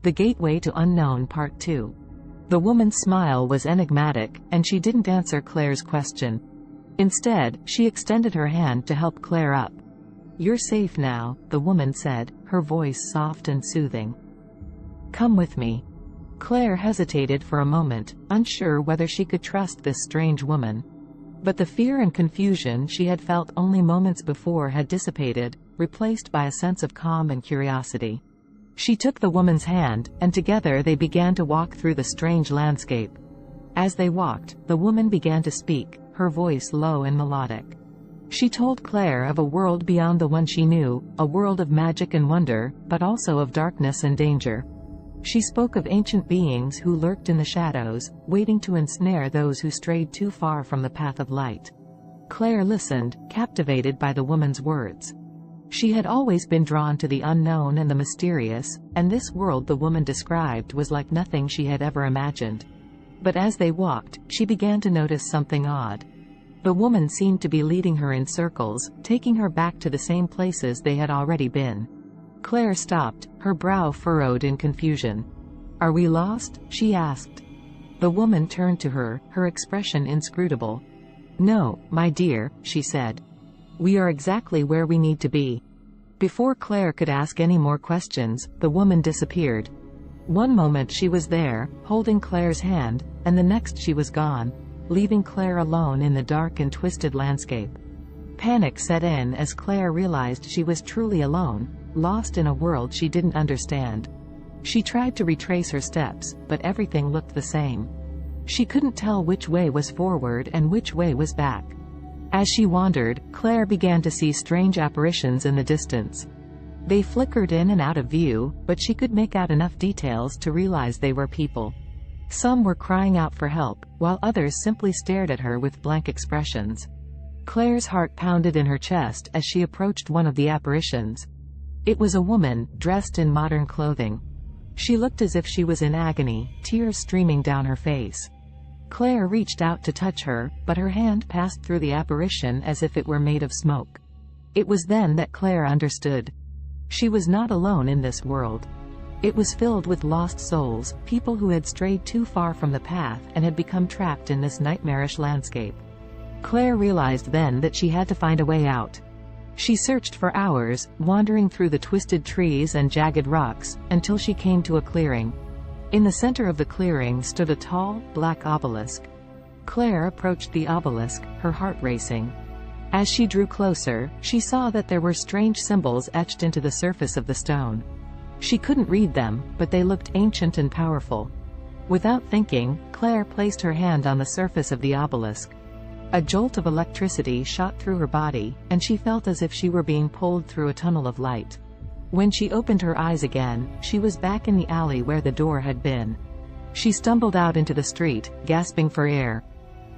The Gateway to Unknown Part 2. The woman's smile was enigmatic, and she didn't answer Claire's question. Instead, she extended her hand to help Claire up. "You're safe now," the woman said, her voice soft and soothing. "Come with me." Claire hesitated for a moment, unsure whether she could trust this strange woman. But the fear and confusion she had felt only moments before had dissipated, replaced by a sense of calm and curiosity. She took the woman's hand, and together they began to walk through the strange landscape. As they walked, the woman began to speak, her voice low and melodic. She told Claire of a world beyond the one she knew, a world of magic and wonder, but also of darkness and danger. She spoke of ancient beings who lurked in the shadows, waiting to ensnare those who strayed too far from the path of light. Claire listened, captivated by the woman's words. She had always been drawn to the unknown and the mysterious, and this world the woman described was like nothing she had ever imagined. But as they walked, she began to notice something odd. The woman seemed to be leading her in circles, taking her back to the same places they had already been. Claire stopped, her brow furrowed in confusion. "Are we lost?" she asked. The woman turned to her, her expression inscrutable. "No, my dear," she said. "We are exactly where we need to be." Before Claire could ask any more questions, the woman disappeared. One moment she was there, holding Claire's hand, and the next she was gone, leaving Claire alone in the dark and twisted landscape. Panic set in as Claire realized she was truly alone, lost in a world she didn't understand. She tried to retrace her steps, but everything looked the same. She couldn't tell which way was forward and which way was back. As she wandered, Claire began to see strange apparitions in the distance. They flickered in and out of view, but she could make out enough details to realize they were people. Some were crying out for help, while others simply stared at her with blank expressions. Claire's heart pounded in her chest as she approached one of the apparitions. It was a woman, dressed in modern clothing. She looked as if she was in agony, tears streaming down her face. Claire reached out to touch her, but her hand passed through the apparition as if it were made of smoke. It was then that Claire understood. She was not alone in this world. It was filled with lost souls, people who had strayed too far from the path and had become trapped in this nightmarish landscape. Claire realized then that she had to find a way out. She searched for hours, wandering through the twisted trees and jagged rocks, until she came to a clearing. In the center of the clearing stood a tall, black obelisk. Claire approached the obelisk, her heart racing. As she drew closer, she saw that there were strange symbols etched into the surface of the stone. She couldn't read them, but they looked ancient and powerful. Without thinking, Claire placed her hand on the surface of the obelisk. A jolt of electricity shot through her body, and she felt as if she were being pulled through a tunnel of light. When she opened her eyes again, she was back in the alley where the door had been. She stumbled out into the street, gasping for air.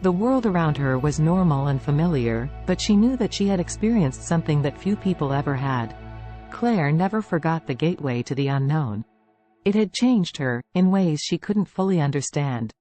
The world around her was normal and familiar, but she knew that she had experienced something that few people ever had. Claire never forgot the gateway to the unknown. It had changed her, in ways she couldn't fully understand.